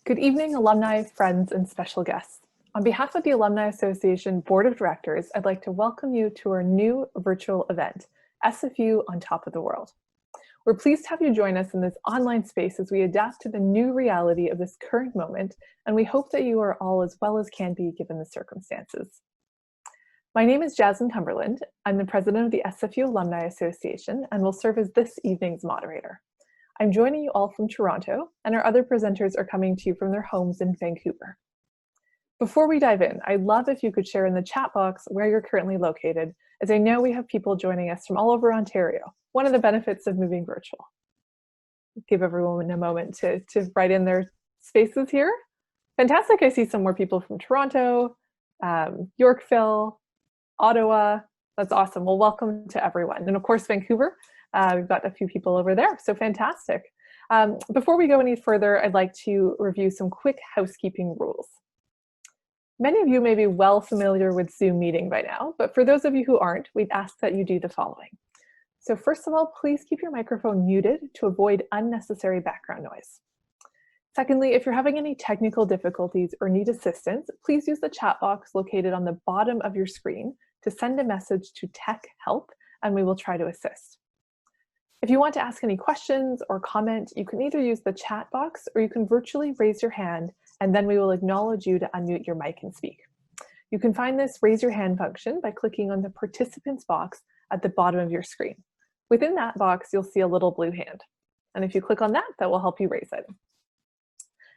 Good evening, alumni, friends, and special guests. On behalf of the Alumni Association Board of Directors, I'd like to welcome you to our new virtual event, SFU on Top of the World. We're pleased to have you join us in this online space as we adapt to the new reality of this current moment, and we hope that you are all as well as can be given the circumstances. My name is Jasmine Cumberland. I'm the president of the SFU Alumni Association and will serve as this evening's moderator. I'm joining you all from Toronto, and our other presenters are coming to you from their homes in Vancouver. Before we dive in, I'd love if you could share in the chat box where you're currently located, as I know we have people joining us from all over Ontario, one of the benefits of moving virtual. Give everyone a moment to write in their spaces here. Fantastic, I see some more people from Toronto, Yorkville, Ottawa. That's awesome. Well, welcome to everyone. And of course, Vancouver. We've got a few people over there, so fantastic. Before we go any further, I'd like to review some quick housekeeping rules. Many of you may be well familiar with Zoom meeting by now, but for those of you who aren't, we'd ask that you do the following. So first of all, please keep your microphone muted to avoid unnecessary background noise. Secondly, if you're having any technical difficulties or need assistance, please use the chat box located on the bottom of your screen to send a message to Tech Help, and we will try to assist. If you want to ask any questions or comment, you can either use the chat box or you can virtually raise your hand, and then we will acknowledge you to unmute your mic and speak. You can find this raise your hand function by clicking on the participants box at the bottom of your screen. Within that box, you'll see a little blue hand. And if you click on that, that will help you raise it.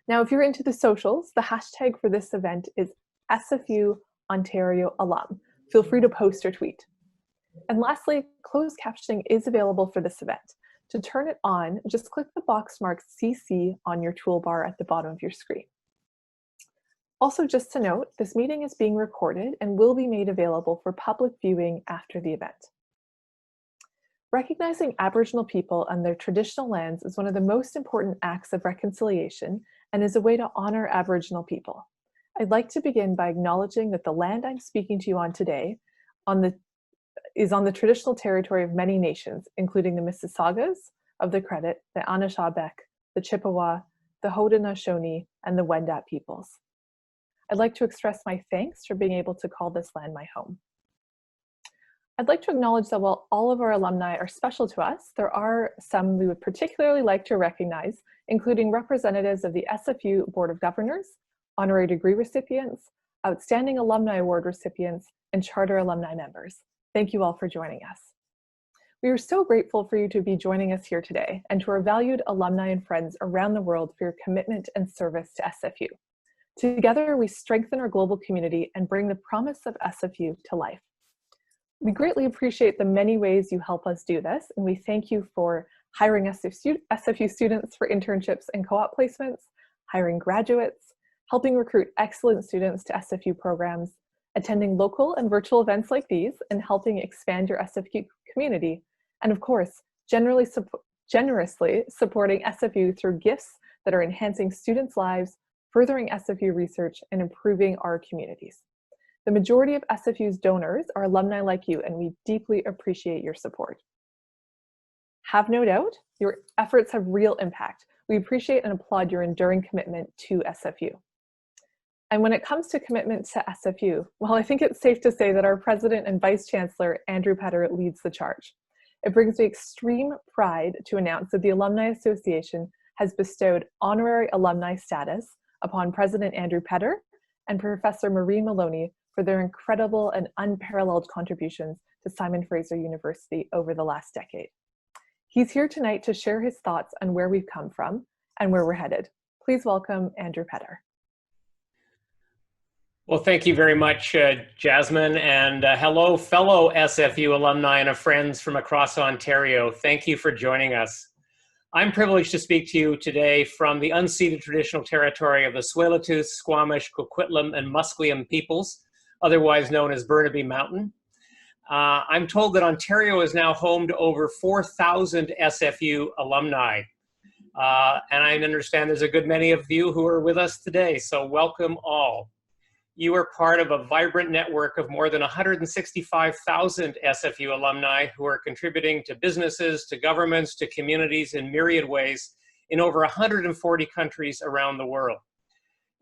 Now, if you're into the socials, the hashtag for this event is SFU Ontario Alum. Feel free to post or tweet. And lastly, closed captioning is available for this event. To turn it on, just click the box marked CC on your toolbar at the bottom of your screen. Also, just to note, this meeting is being recorded and will be made available for public viewing after the event. Recognizing Aboriginal people and their traditional lands is one of the most important acts of reconciliation and is a way to honor Aboriginal people. I'd like to begin by acknowledging that the land I'm speaking to you on today is on the traditional territory of many nations, including the Mississaugas of the Credit, the Anishinaabeg, the Chippewa, the Haudenosaunee, and the Wendat peoples. I'd like to express my thanks for being able to call this land my home. I'd like to acknowledge that while all of our alumni are special to us, there are some we would particularly like to recognize, including representatives of the SFU Board of Governors, honorary degree recipients, outstanding alumni award recipients, and charter alumni members. Thank you all for joining us. We are so grateful for you to be joining us here today and to our valued alumni and friends around the world for your commitment and service to SFU. Together, we strengthen our global community and bring the promise of SFU to life. We greatly appreciate the many ways you help us do this, and we thank you for hiring SFU students for internships and co-op placements, hiring graduates, helping recruit excellent students to SFU programs, attending local and virtual events like these, and helping expand your SFU community, and of course, generously supporting SFU through gifts that are enhancing students' lives, furthering SFU research, and improving our communities. The majority of SFU's donors are alumni like you, and we deeply appreciate your support. Have no doubt, your efforts have real impact. We appreciate and applaud your enduring commitment to SFU. And when it comes to commitment to SFU, well, I think it's safe to say that our President and Vice Chancellor, Andrew Petter, leads the charge. It brings me extreme pride to announce that the Alumni Association has bestowed honorary alumni status upon President Andrew Petter and Professor Maureen Maloney for their incredible and unparalleled contributions to Simon Fraser University over the last decade. He's here tonight to share his thoughts on where we've come from and where we're headed. Please welcome Andrew Petter. Well, thank you very much, Jasmine, and hello, fellow SFU alumni and friends from across Ontario. Thank you for joining us. I'm privileged to speak to you today from the unceded traditional territory of the Tsleil-Waututh, Squamish, Coquitlam, and Musqueam peoples, otherwise known as Burnaby Mountain. I'm told that Ontario is now home to over 4,000 SFU alumni. And I understand there's a good many of you who are with us today, so welcome all. You are part of a vibrant network of more than 165,000 SFU alumni who are contributing to businesses, to governments, to communities in myriad ways in over 140 countries around the world.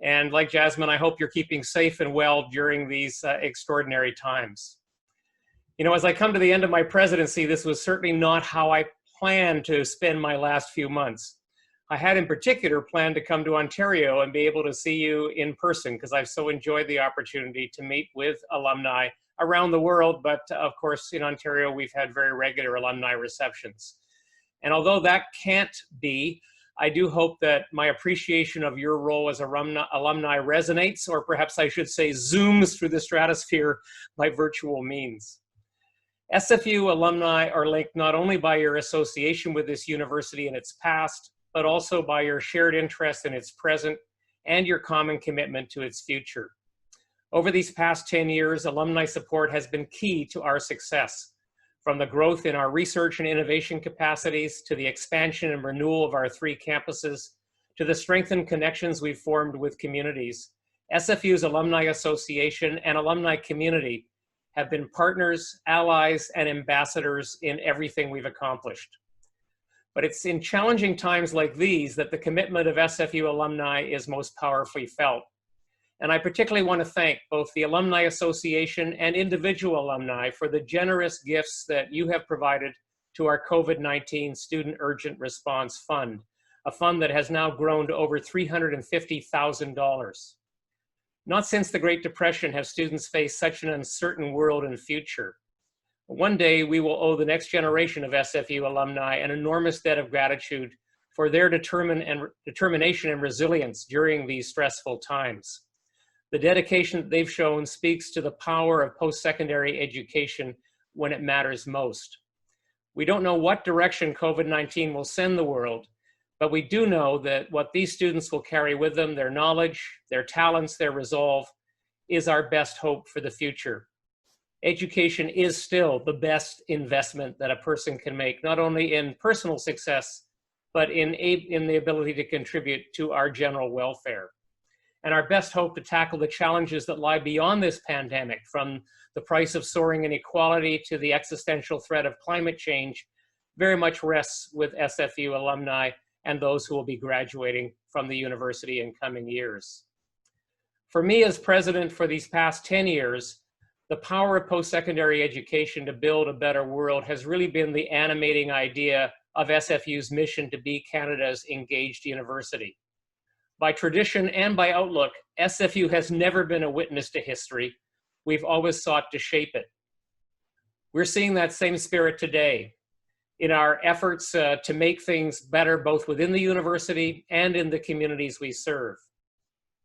And like Jasmine, I hope you're keeping safe and well during these extraordinary times. You know, as I come to the end of my presidency, this was certainly not how I planned to spend my last few months. I had in particular planned to come to Ontario and be able to see you in person because I've so enjoyed the opportunity to meet with alumni around the world. But of course, in Ontario, we've had very regular alumni receptions. And although that can't be, I do hope that my appreciation of your role as alumni resonates, or perhaps I should say zooms through the stratosphere by virtual means. SFU alumni are linked not only by your association with this university in its past, but also by your shared interest in its present and your common commitment to its future. Over these past 10 years, alumni support has been key to our success, from the growth in our research and innovation capacities, to the expansion and renewal of our 3 campuses, to the strengthened connections we've formed with communities. SFU's Alumni Association and alumni community have been partners, allies, and ambassadors in everything we've accomplished. But it's in challenging times like these that the commitment of SFU alumni is most powerfully felt. And I particularly want to thank both the Alumni Association and individual alumni for the generous gifts that you have provided to our COVID-19 Student Urgent Response Fund, a fund that has now grown to over $350,000. Not since the Great Depression have students faced such an uncertain world and future. One day we will owe the next generation of SFU alumni an enormous debt of gratitude for their determination and resilience during these stressful times. The dedication that they've shown speaks to the power of post-secondary education when it matters most. We don't know what direction COVID-19 will send the world, but we do know that what these students will carry with them, their knowledge, their talents, their resolve, is our best hope for the future. Education is still the best investment that a person can make, not only in personal success, but in the ability to contribute to our general welfare. And our best hope to tackle the challenges that lie beyond this pandemic, from the price of soaring inequality to the existential threat of climate change, very much rests with SFU alumni and those who will be graduating from the university in coming years. For me as president for these past 10 years, the power of post-secondary education to build a better world has really been the animating idea of SFU's mission to be Canada's engaged university. By tradition and by outlook, SFU has never been a witness to history. We've always sought to shape it. We're seeing that same spirit today in our efforts to make things better both within the university and in the communities we serve.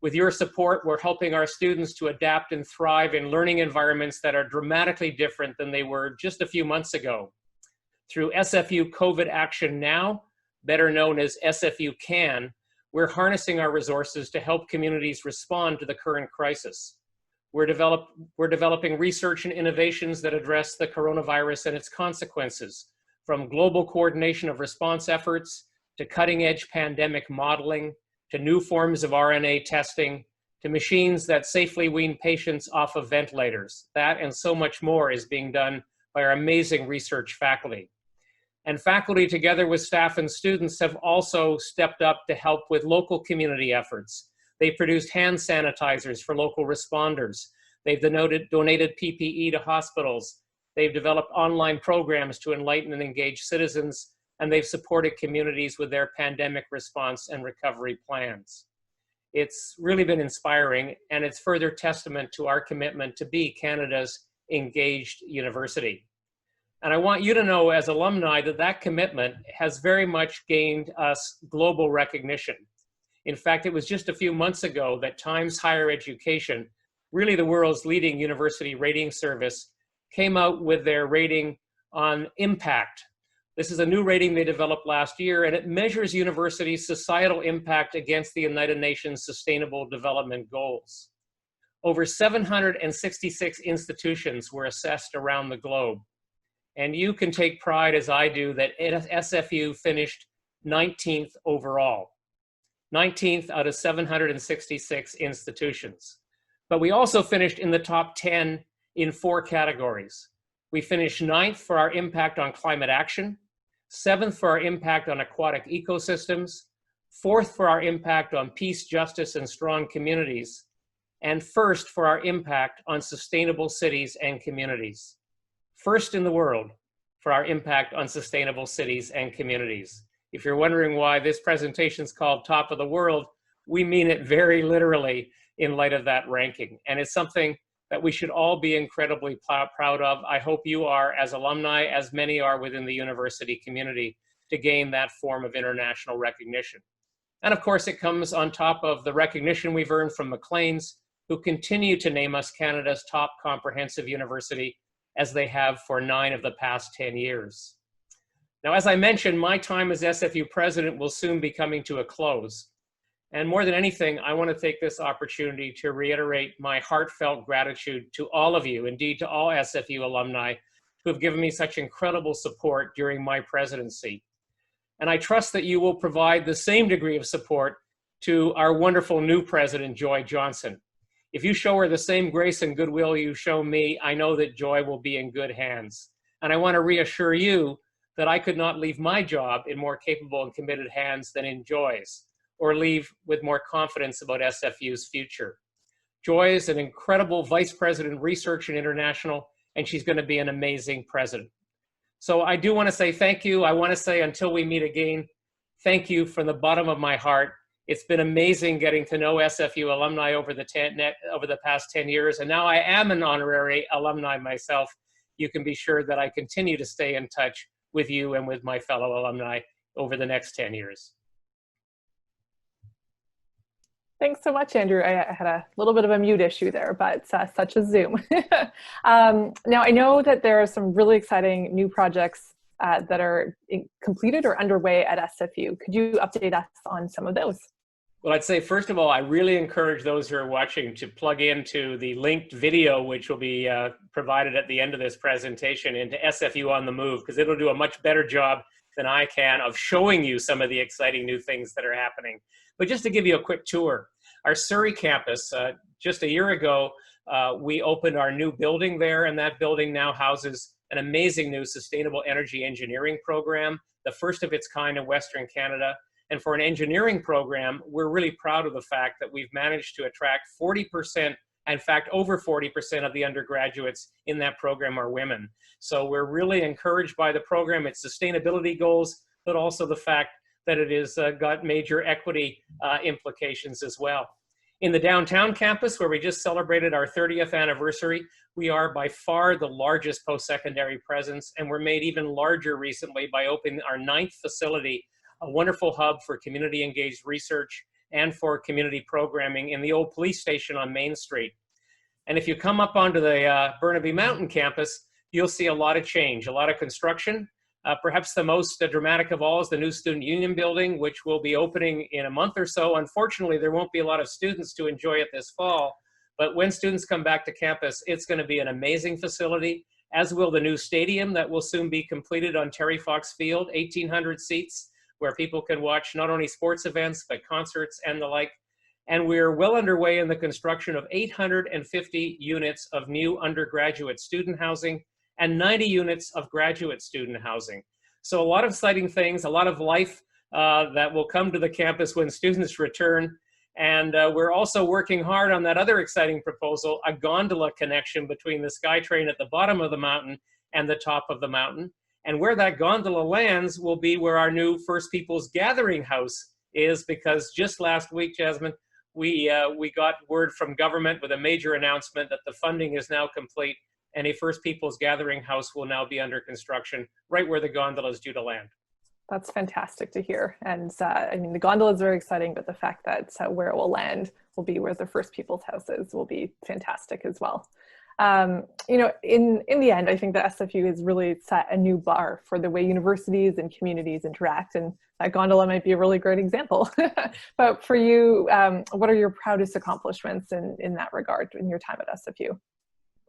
With your support, we're helping our students to adapt and thrive in learning environments that are dramatically different than they were just a few months ago. Through SFU COVID Action Now, better known as SFU CAN, we're harnessing our resources to help communities respond to the current crisis. We're developing research and innovations that address the coronavirus and its consequences, from global coordination of response efforts to cutting-edge pandemic modeling, to new forms of RNA testing, to machines that safely wean patients off of ventilators. That and so much more is being done by our amazing research faculty. And faculty, together with staff and students, have also stepped up to help with local community efforts. They've produced hand sanitizers for local responders. They've donated PPE to hospitals. They've developed online programs to enlighten and engage citizens, and they've supported communities with their pandemic response and recovery plans. It's really been inspiring, and it's further testament to our commitment to be Canada's engaged university. And I want you to know as alumni that that commitment has very much gained us global recognition. In fact, it was just a few months ago that Times Higher Education, really the world's leading university rating service, came out with their rating on impact. This is a new rating they developed last year, and it measures universities' societal impact against the United Nations Sustainable Development Goals. Over 766 institutions were assessed around the globe. And you can take pride, as I do, that SFU finished 19th overall. 19th out of 766 institutions. But we also finished in the top 10 in 4 categories. We finished 9th for our impact on climate action, 7th for our impact on aquatic ecosystems, Fourth, for our impact on peace, justice, and strong communities. And first, for our impact on sustainable cities and communities. First in the world for our impact on sustainable cities and communities. If you're wondering why this presentation is called Top of the World, we mean it very literally in light of that ranking. And it's something that we should all be incredibly proud of. I hope you are as alumni, as many are within the university community, to gain that form of international recognition. And of course, it comes on top of the recognition we've earned from Maclean's, who continue to name us Canada's top comprehensive university, as they have for 9 of the past 10 years. Now, as I mentioned, my time as SFU president will soon be coming to a close. And more than anything, I want to take this opportunity to reiterate my heartfelt gratitude to all of you, indeed to all SFU alumni, who have given me such incredible support during my presidency. And I trust that you will provide the same degree of support to our wonderful new president, Joy Johnson. If you show her the same grace and goodwill you show me, I know that Joy will be in good hands. And I want to reassure you that I could not leave my job in more capable and committed hands than in Joy's, or leave with more confidence about SFU's future. Joy is an incredible Vice President, Research and International, and she's going to be an amazing president. So I do want to say thank you. I want to say until we meet again, thank you from the bottom of my heart. It's been amazing getting to know SFU alumni over the past 10 years, and now I am an honorary alumni myself. You can be sure that I continue to stay in touch with you and with my fellow alumni over the next 10 years. Thanks so much, Andrew. I had a little bit of a mute issue there, but such as Zoom. Now, I know that there are some really exciting new projects that are completed or underway at SFU. Could you update us on some of those? Well, I'd say, first of all, I really encourage those who are watching to plug into the linked video, which will be provided at the end of this presentation, into SFU on the Move, because it'll do a much better job than I can of showing you some of the exciting new things that are happening. But just to give you a quick tour, our Surrey campus, just a year ago, we opened our new building there, and that building now houses an amazing new sustainable energy engineering program, the first of its kind in Western Canada. And for an engineering program, we're really proud of the fact that we've managed to attract 40%, in fact, over 40% of the undergraduates in that program are women. So we're really encouraged by the program, its sustainability goals, but also the fact that it has got major equity implications as well. In the downtown campus, where we just celebrated our 30th anniversary, we are by far the largest post-secondary presence, and we're made even larger recently by opening our 9th facility, a wonderful hub for community-engaged research and for community programming in the old police station on Main Street. And if you come up onto the Burnaby Mountain campus, you'll see a lot of change, a lot of construction. Perhaps the most dramatic of all is the new Student Union building, which will be opening in a month or so. Unfortunately, there won't be a lot of students to enjoy it this fall, but when students come back to campus, it's going to be an amazing facility, as will the new stadium that will soon be completed on Terry Fox Field, 1,800 seats, where people can watch not only sports events, but concerts and the like. And we're well underway in the construction of 850 units of new undergraduate student housing and 90 units of graduate student housing. So a lot of exciting things, a lot of life that will come to the campus when students return. And we're also working hard on that other exciting proposal, a gondola connection between the SkyTrain at the bottom of the mountain and the top of the mountain. And where that gondola lands will be where our new First Peoples Gathering House is, because just last week, Jasmine, we got word from government with a major announcement that the funding is now complete and a First Peoples Gathering House will now be under construction right where the gondola is due to land. That's fantastic to hear. And I mean, the gondola is very exciting, but the fact that where it will land will be where the First Peoples House is will be fantastic as well. You know, in the end, I think that SFU has really set a new bar for the way universities and communities interact, and that gondola might be a really great example. But for you, what are your proudest accomplishments in that regard in your time at SFU?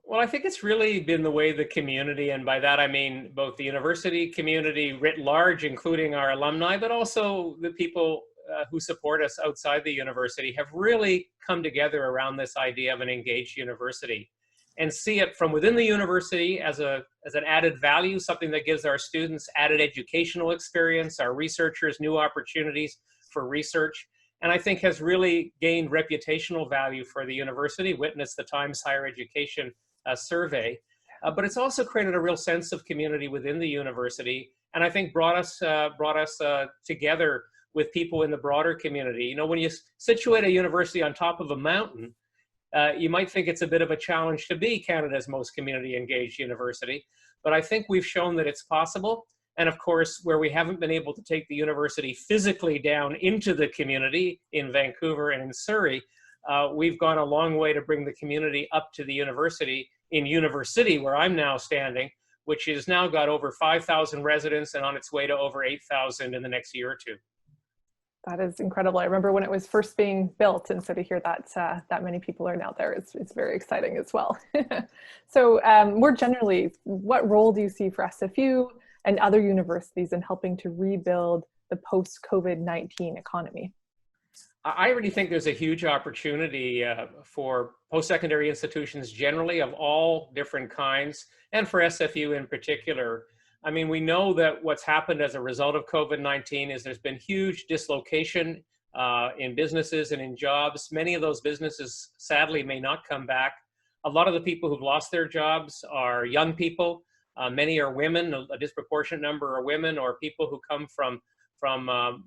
Well, I think it's really been the way the community, and by that I mean both the university community writ large, including our alumni, but also the people who support us outside the university, have really come together around this idea of an engaged university, and see it from within the university as an added value, something that gives our students added educational experience, our researchers new opportunities, for research, and I think has really gained reputational value for the university. Witness the Times Higher Education survey. But it's also created a real sense of community within the university, and I think brought us together with people in the broader community. You know, when you situate a university on top of a mountain, you might think it's a bit of a challenge to be Canada's most community engaged university, but I think we've shown that it's possible. And of course, where we haven't been able to take the university physically down into the community in Vancouver and in Surrey, we've gone a long way to bring the community up to the university in University, where I'm now standing, which has now got over 5,000 residents and on its way to over 8,000 in the next year or two. That is incredible. I remember when it was first being built, and so to hear that that many people are now there, it's very exciting as well. So more generally, what role do you see for SFU and other universities in helping to rebuild the post-COVID-19 economy? I really think there's a huge opportunity for post-secondary institutions generally of all different kinds, and for SFU in particular. I mean, we know that what's happened as a result of COVID-19 is there's been huge dislocation in businesses and in jobs. Many of those businesses, sadly, may not come back. A lot of the people who've lost their jobs are young people. Many are women, a disproportionate number are women, or people who come from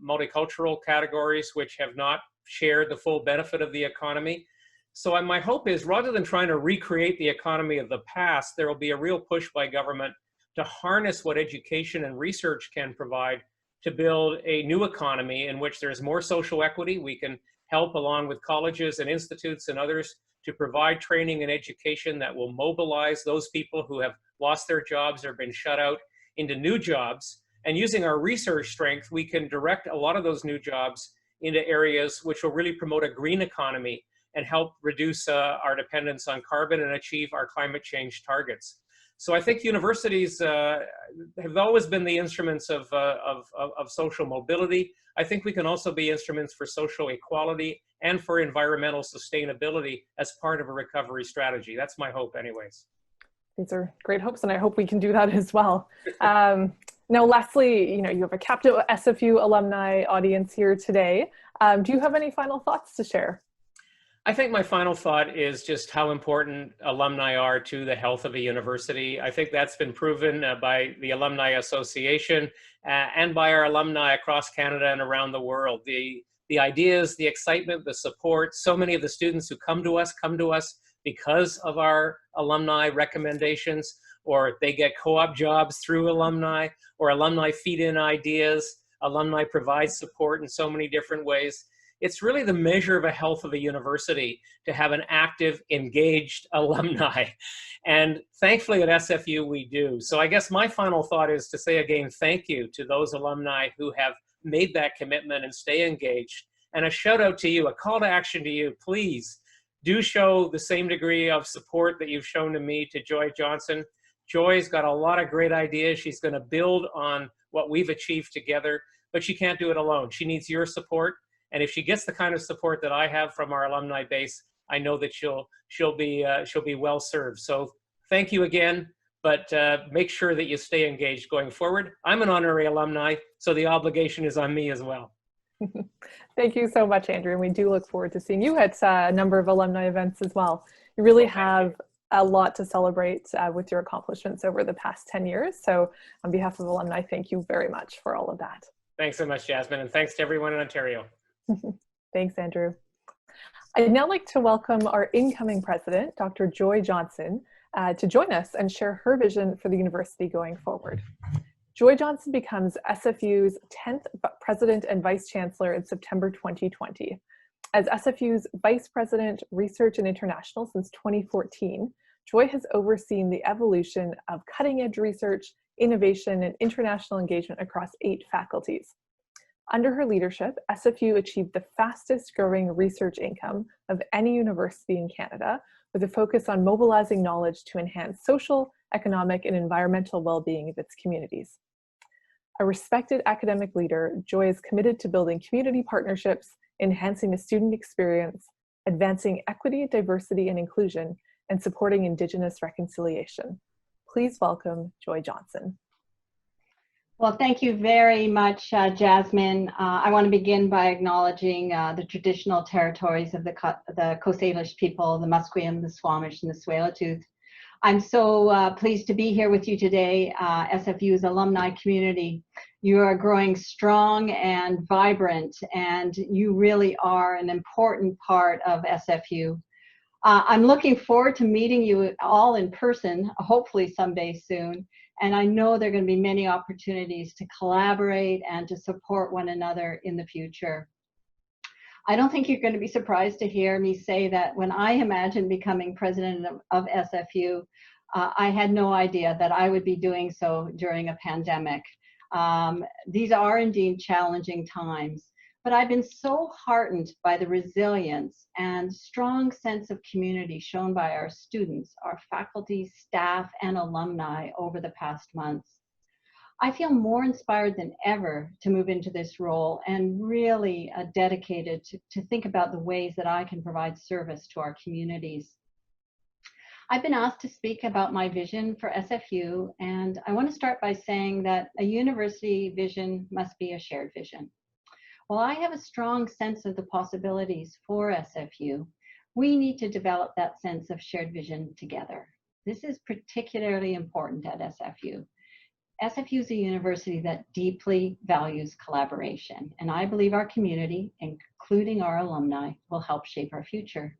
multicultural categories which have not shared the full benefit of the economy. So my hope is, rather than trying to recreate the economy of the past, there will be a real push by government to harness what education and research can provide to build a new economy in which there's more social equity. We can help, along with colleges and institutes and others, to provide training and education that will mobilize those people who have lost their jobs or been shut out into new jobs. And using our research strength, we can direct a lot of those new jobs into areas which will really promote a green economy and help reduce our dependence on carbon and achieve our climate change targets. So I think universities have always been the instruments of social mobility. I think we can also be instruments for social equality and for environmental sustainability as part of a recovery strategy. That's my hope anyways. These are great hopes, and I hope we can do that as well. Now, lastly, you have a captive SFU alumni audience here today. Do you have any final thoughts to share? I think my final thought is just how important alumni are to the health of a university. I think that's been proven by the Alumni Association and by our alumni across Canada and around the world. The ideas, the excitement, the support, so many of the students who come to us because of our alumni recommendations, or they get co-op jobs through alumni, or alumni feed in ideas. Alumni provide support in so many different ways. It's really the measure of a health of a university to have an active, engaged alumni. And thankfully at SFU we do. So I guess my final thought is to say again, thank you to those alumni who have made that commitment and stay engaged. And a shout out to you, a call to action to you, please do show the same degree of support that you've shown to me, to Joy Johnson. Joy's got a lot of great ideas. She's going to build on what we've achieved together, but she can't do it alone. She needs your support. And if she gets the kind of support that I have from our alumni base, I know that she'll be well served. So thank you again, but make sure that you stay engaged going forward. I'm an honorary alumni, so the obligation is on me as well. Thank you so much, Andrew. And we do look forward to seeing you at a number of alumni events as well. You really have a lot to celebrate with your accomplishments over the past 10 years. So on behalf of alumni, thank you very much for all of that. Thanks so much, Jasmine. And thanks to everyone in Ontario. Thanks, Andrew. I'd now like to welcome our incoming president, Dr. Joy Johnson, to join us and share her vision for the university going forward. Joy Johnson becomes SFU's 10th president and vice chancellor in September 2020. As SFU's vice president, research and international since 2014, Joy has overseen the evolution of cutting-edge research, innovation, and international engagement across 8 faculties. Under her leadership, SFU achieved the fastest growing research income of any university in Canada, with a focus on mobilizing knowledge to enhance social, economic, and environmental well-being of its communities. A respected academic leader, Joy is committed to building community partnerships, enhancing the student experience, advancing equity, diversity, and inclusion, and supporting Indigenous reconciliation. Please welcome Joy Johnson. Well, thank you very much, Jasmine. I want to begin by acknowledging the traditional territories of the Coast Salish people, the Musqueam, the Squamish, and the Tsleil-Waututh. I'm so pleased to be here with you today, SFU's alumni community. You are growing strong and vibrant, and you really are an important part of SFU. I'm looking forward to meeting you all in person, hopefully someday soon. And I know there are going to be many opportunities to collaborate and to support one another in the future. I don't think you're going to be surprised to hear me say that when I imagined becoming president of SFU, I had no idea that I would be doing so during a pandemic. These are indeed challenging times, but I've been so heartened by the resilience and strong sense of community shown by our students, our faculty, staff, and alumni over the past months. I feel more inspired than ever to move into this role and really dedicated to think about the ways that I can provide service to our communities. I've been asked to speak about my vision for SFU, and I want to start by saying that a university vision must be a shared vision. While I have a strong sense of the possibilities for SFU, we need to develop that sense of shared vision together. This is particularly important at SFU. SFU is a university that deeply values collaboration, and I believe our community, including our alumni, will help shape our future.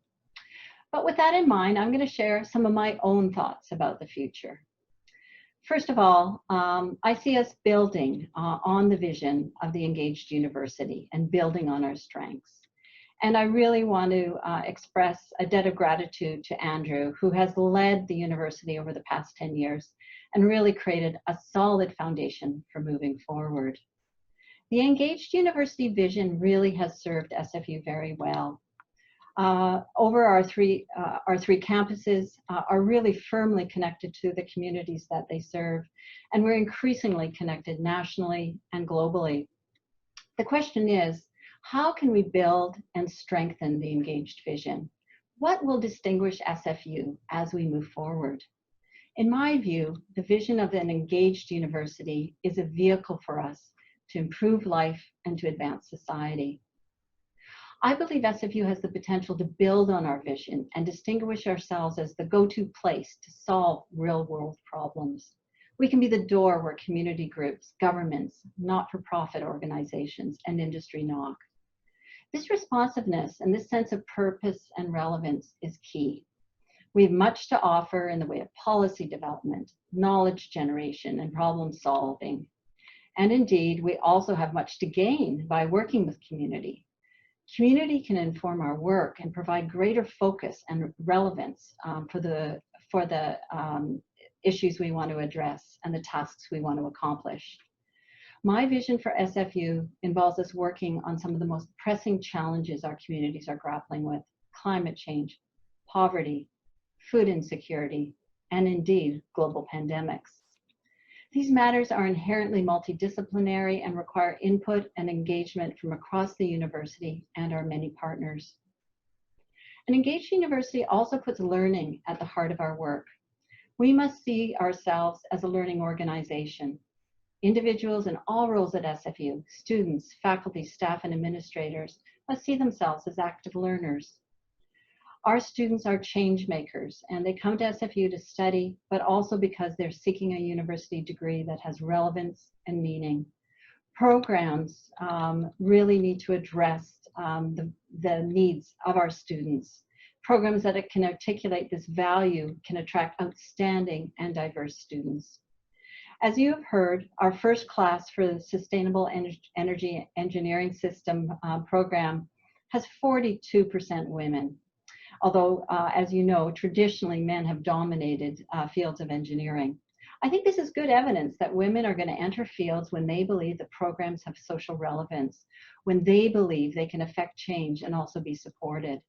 But with that in mind, I'm going to share some of my own thoughts about the future. First of all, I see us building on the vision of the engaged university and building on our strengths. And I really want to express a debt of gratitude to Andrew, who has led the university over the past 10 years and really created a solid foundation for moving forward. The engaged university vision really has served SFU very well. Over our three campuses are really firmly connected to the communities that they serve, and we're increasingly connected nationally and globally. The question is, how can we build and strengthen the engaged vision? What will distinguish SFU as we move forward? In my view, the vision of an engaged university is a vehicle for us to improve life and to advance society. I believe SFU has the potential to build on our vision and distinguish ourselves as the go-to place to solve real-world problems. We can be the door where community groups, governments, not-for-profit organizations, and industry knock. This responsiveness and this sense of purpose and relevance is key. We have much to offer in the way of policy development, knowledge generation, and problem solving. And indeed, we also have much to gain by working with community. Community can inform our work and provide greater focus and relevance for the issues we want to address and the tasks we want to accomplish. My vision for SFU involves us working on some of the most pressing challenges our communities are grappling with: climate change, poverty, food insecurity, and indeed, global pandemics. These matters are inherently multidisciplinary and require input and engagement from across the university and our many partners. An engaged university also puts learning at the heart of our work. We must see ourselves as a learning organization. Individuals in all roles at SFU, students, faculty, staff, and administrators, must see themselves as active learners. Our students are change makers, and they come to SFU to study, but also because they're seeking a university degree that has relevance and meaning. Programs really need to address the needs of our students. Programs that can articulate this value can attract outstanding and diverse students. As you have heard, our first class for the Sustainable Energy Engineering System program has 42% women. Although, as you know, traditionally men have dominated fields of engineering. I think this is good evidence that women are going to enter fields when they believe the programs have social relevance, when they believe they can affect change and also be supported.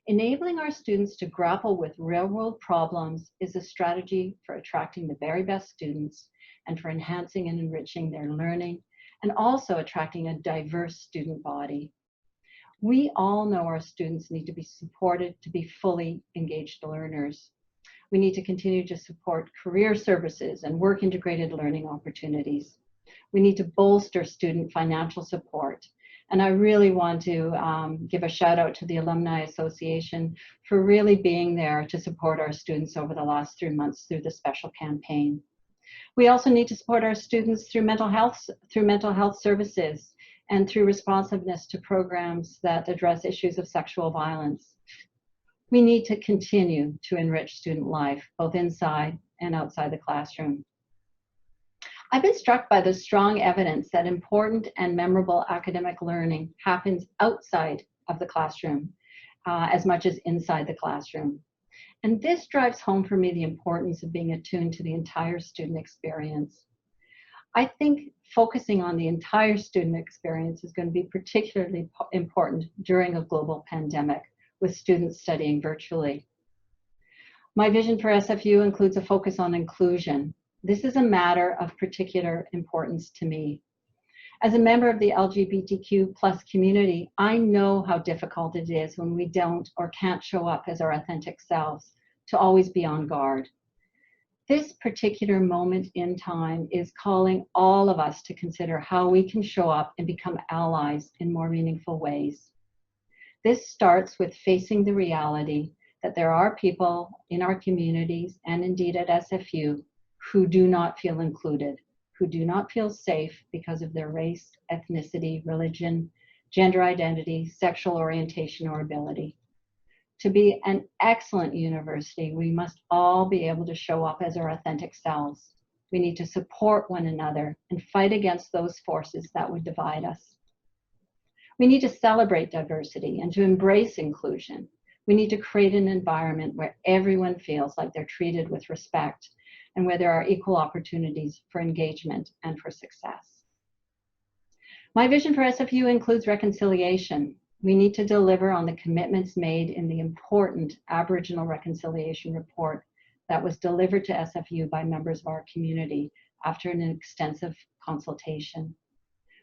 Enabling our students to grapple with real-world problems is a strategy for attracting the very best students and for enhancing and enriching their learning, and also attracting a diverse student body. We all know our students need to be supported to be fully engaged learners. We need to continue to support career services and work-integrated learning opportunities. We need to bolster student financial support. And I really want to give a shout out to the Alumni Association for really being there to support our students over the last 3 months through the special campaign. We also need to support our students through mental health services and through responsiveness to programs that address issues of sexual violence. We need to continue to enrich student life, both inside and outside the classroom. I've been struck by the strong evidence that important and memorable academic learning happens outside of the classroom as much as inside the classroom. And this drives home for me the importance of being attuned to the entire student experience. I think focusing on the entire student experience is going to be particularly important during a global pandemic with students studying virtually. My vision for SFU includes a focus on inclusion. This is a matter of particular importance to me. As a member of the LGBTQ+ community, I know how difficult it is when we don't or can't show up as our authentic selves, to always be on guard. This particular moment in time is calling all of us to consider how we can show up and become allies in more meaningful ways. This starts with facing the reality that there are people in our communities and indeed at SFU who do not feel included, who do not feel safe because of their race, ethnicity, religion, gender identity, sexual orientation, or ability. To be an excellent university, we must all be able to show up as our authentic selves. We need to support one another and fight against those forces that would divide us. We need to celebrate diversity and to embrace inclusion. We need to create an environment where everyone feels like they're treated with respect and where there are equal opportunities for engagement and for success. My vision for SFU includes reconciliation. We need to deliver on the commitments made in the important Aboriginal Reconciliation Report that was delivered to SFU by members of our community after an extensive consultation.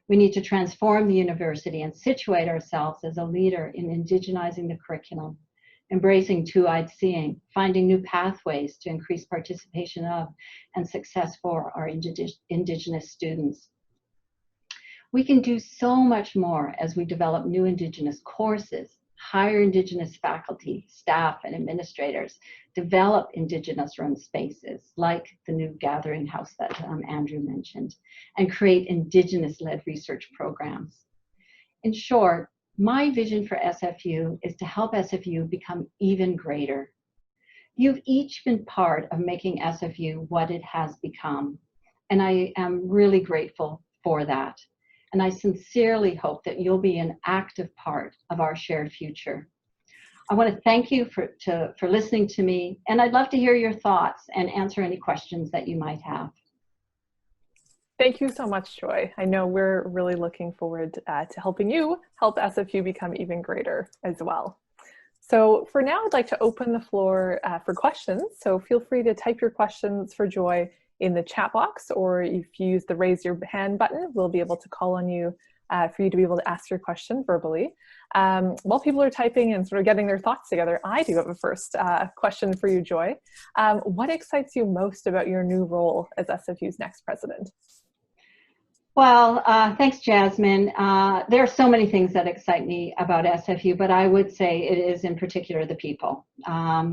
We need to transform the university and situate ourselves as a leader in indigenizing the curriculum, embracing two-eyed seeing, finding new pathways to increase participation of and success for our Indigenous students. We can do so much more as we develop new Indigenous courses, hire Indigenous faculty, staff, and administrators, develop Indigenous-run spaces like the new Gathering House that Andrew mentioned, and create Indigenous-led research programs. In short, my vision for SFU is to help SFU become even greater. You've each been part of making SFU what it has become, and I am really grateful for that. And I sincerely hope that you'll be an active part of our shared future. I want to thank you for listening to me, and I'd love to hear your thoughts and answer any questions that you might have. Thank you so much, Joy. I know we're really looking forward to helping you help SFU become even greater as well. So for now, I'd like to open the floor for questions. So feel free to type your questions for Joy in the chat box, or if you use the raise your hand button, we'll be able to call on you for you to be able to ask your question verbally. While people are typing and sort of getting their thoughts together, I do have a first question for you, Joy. What excites you most about your new role as SFU's next president? Well, thanks, Jasmine. There are so many things that excite me about SFU, but I would say it is in particular the people.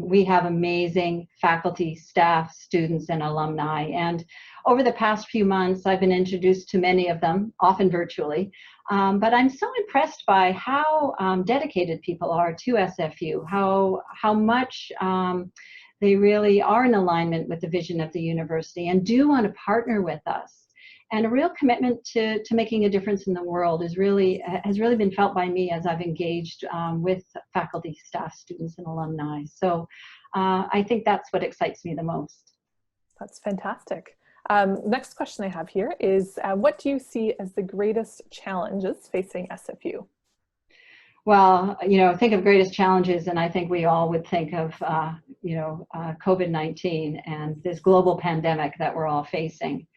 We have amazing faculty, staff, students, and alumni. And over the past few months, I've been introduced to many of them, often virtually. But I'm so impressed by how dedicated people are to SFU, how much they really are in alignment with the vision of the university and do want to partner with us. And a real commitment to making a difference in the world has really been felt by me as I've engaged with faculty, staff, students, and alumni. So I think that's what excites me the most. That's fantastic. Next question I have here is, what do you see as the greatest challenges facing SFU? Well, think of greatest challenges, and I think we all would think of, COVID-19 and this global pandemic that we're all facing.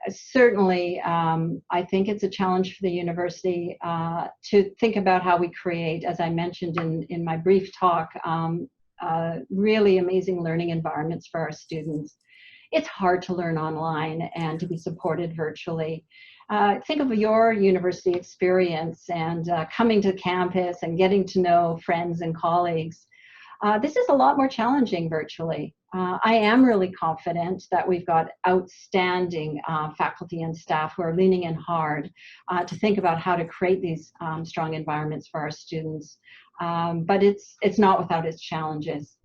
Certainly, I think it's a challenge for the university to think about how we create, as I mentioned in my brief talk, really amazing learning environments for our students. it's hard to learn online and to be supported virtually. Think of your university experience and coming to campus and getting to know friends and colleagues. This is a lot more challenging virtually. I am really confident that we've got outstanding faculty and staff who are leaning in hard to think about how to create these strong environments for our students. But it's not without its challenges.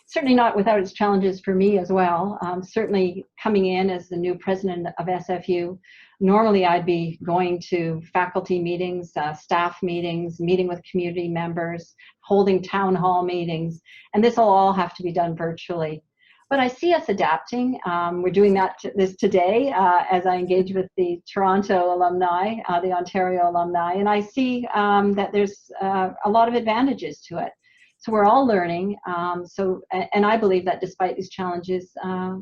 Certainly not without its challenges for me as well. Certainly coming in as the new president of SFU, normally I'd be going to faculty meetings, staff meetings, meeting with community members, holding town hall meetings, and this will all have to be done virtually. But I see us adapting. We're doing this today as I engage with the Toronto alumni, the Ontario alumni, and I see that there's a lot of advantages to it. So we're all learning. And I believe that despite these challenges,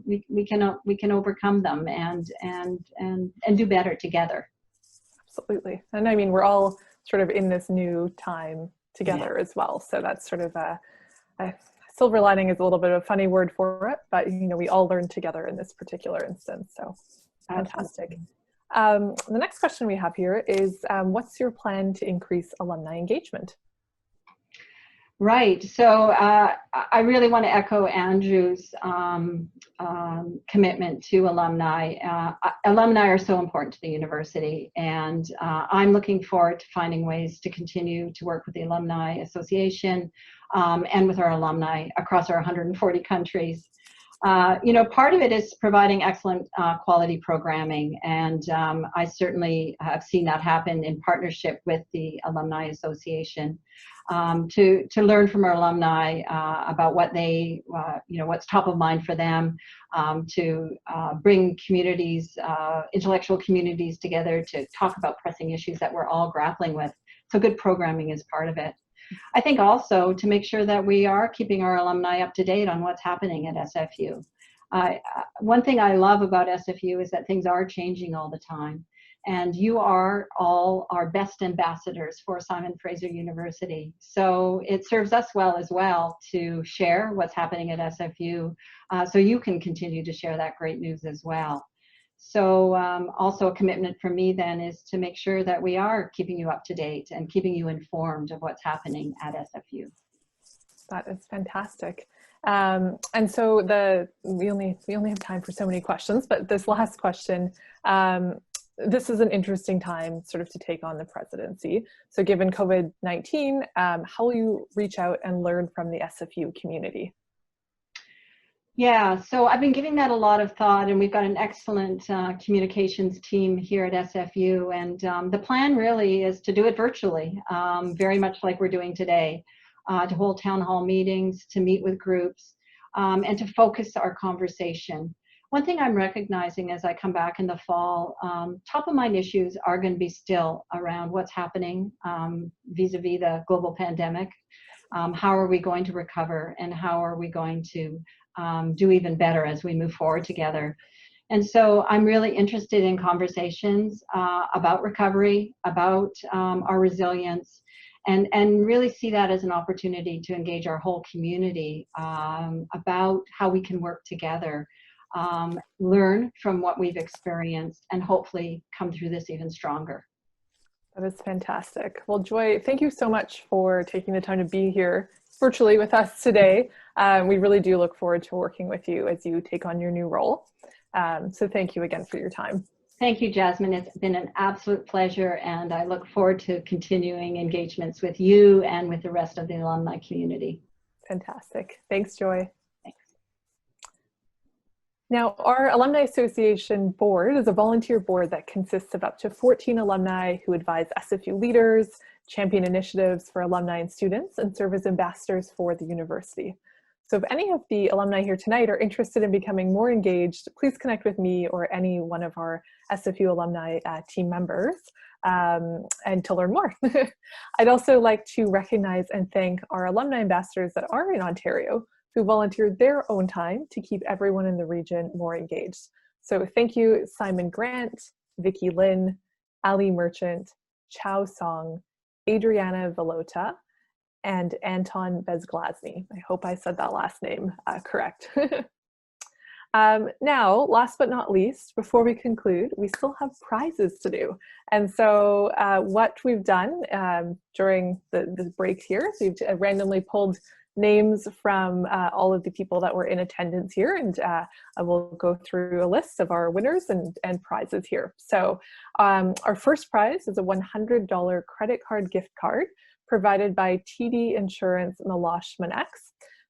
we can overcome them and do better together. Absolutely. And I mean, we're all sort of in this new time together as well. So that's sort of a silver lining is a little bit of a funny word for it, but we all learn together in this particular instance. So fantastic. The next question we have here is, what's your plan to increase alumni engagement? Right. So I really want to echo Andrew's commitment to alumni. Alumni are so important to the university, and I'm looking forward to finding ways to continue to work with the Alumni Association and with our alumni across our 140 countries. Part of it is providing excellent quality programming, and I certainly have seen that happen in partnership with the Alumni Association. To learn from our alumni about what they, what's top of mind for them, to bring communities, intellectual communities together to talk about pressing issues that we're all grappling with. So good programming is part of it. I think also to make sure that we are keeping our alumni up to date on what's happening at SFU. One thing I love about SFU is that things are changing all the time. And you are all our best ambassadors for Simon Fraser University. So it serves us well as well to share what's happening at SFU, so you can continue to share that great news as well. So also a commitment from me then is to make sure that we are keeping you up to date and keeping you informed of what's happening at SFU. That is fantastic. And so we only have time for so many questions, but this last question, this is an interesting time sort of to take on the presidency. So given COVID-19, how will you reach out and learn from the SFU community? Yeah, so I've been giving that a lot of thought, and we've got an excellent communications team here at SFU, and the plan really is to do it virtually, very much like we're doing today, to hold town hall meetings, to meet with groups, and to focus our conversation. One thing I'm recognizing as I come back in the fall, top of mind issues are going to be still around what's happening vis-a-vis the global pandemic. How are we going to recover, and how are we going to do even better as we move forward together? And so I'm really interested in conversations about recovery, about our resilience, and really see that as an opportunity to engage our whole community about how we can work together. Learn from what we've experienced, and hopefully come through this even stronger. That is fantastic. Well, Joy, thank you so much for taking the time to be here virtually with us today. We really do look forward to working with you as you take on your new role. So thank you again for your time. Thank you, Jasmine. It's been an absolute pleasure, and I look forward to continuing engagements with you and with the rest of the alumni community. Fantastic. Thanks, Joy. Now, our Alumni Association board is a volunteer board that consists of up to 14 alumni who advise SFU leaders, champion initiatives for alumni and students, and serve as ambassadors for the university. So if any of the alumni here tonight are interested in becoming more engaged, please connect with me or any one of our SFU alumni team members and to learn more. I'd also like to recognize and thank our alumni ambassadors that are in Ontario, who volunteered their own time to keep everyone in the region more engaged. So thank you, Simon Grant, Vicky Lynn, Ali Merchant, Chow Song, Adriana Velota, and Anton Bezglazny. I hope I said that last name correct. Now, last but not least, before we conclude, we still have prizes to do. And so what we've done during the break here, so we've randomly pulled names from all of the people that were in attendance here, and I will go through a list of our winners and prizes here. So our first prize is a $100 credit card gift card provided by TD Insurance Meloche Monex.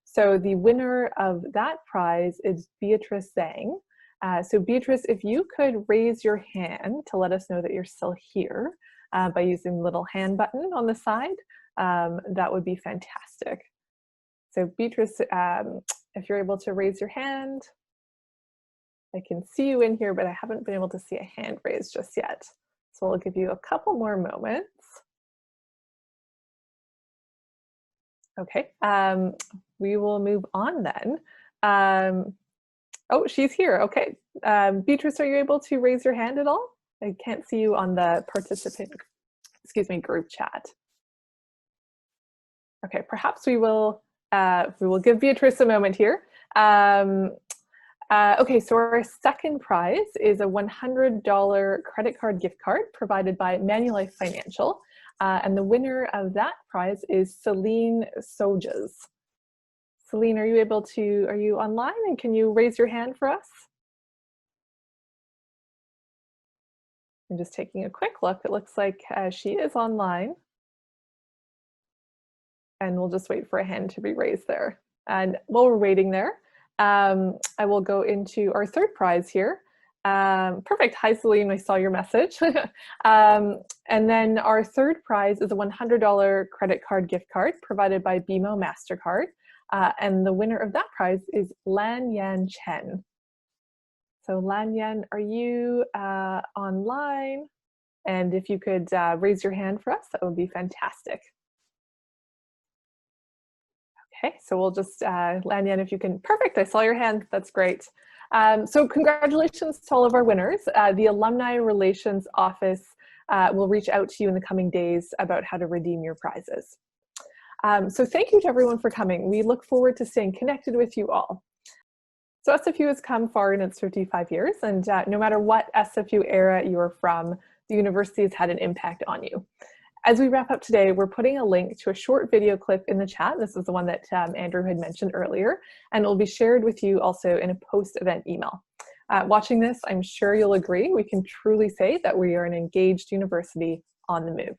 So the winner of that prize is Beatrice Zhang. So Beatrice, if you could raise your hand to let us know that you're still here by using the little hand button on the side, that would be fantastic. So Beatrice, if you're able to raise your hand, I can see you in here, but I haven't been able to see a hand raised just yet. So we'll give you a couple more moments. Okay, we will move on then. Oh, she's here. Okay. Beatrice, are you able to raise your hand at all? I can't see you on the participant, group chat. Okay, perhaps we will give Beatrice a moment here. Okay, so our second prize is a $100 credit card gift card provided by Manulife Financial. And the winner of that prize is Celine Sojas. Celine, are you online, and can you raise your hand for us? I'm just taking a quick look. It looks like she is online. And we'll just wait for a hand to be raised there. And while we're waiting there, I will go into our third prize here. Perfect. Hi, Celine. I saw your message. And then our third prize is a $100 credit card gift card provided by BMO MasterCard. And the winner of that prize is Lan Yan Chen. So Lan Yan, are you online? And if you could raise your hand for us, that would be fantastic. Okay, so we'll just, Lan Yan, if you can, perfect, I saw your hand, that's great. So congratulations to all of our winners. The Alumni Relations Office will reach out to you in the coming days about how to redeem your prizes. So thank you to everyone for coming. We look forward to staying connected with you all. So SFU has come far in its 55 years, and no matter what SFU era you're from, the university has had an impact on you. As we wrap up today, we're putting a link to a short video clip in the chat. This is the one that Andrew had mentioned earlier, and it will be shared with you also in a post-event email. Watching this, I'm sure you'll agree, we can truly say that we are an engaged university on the move.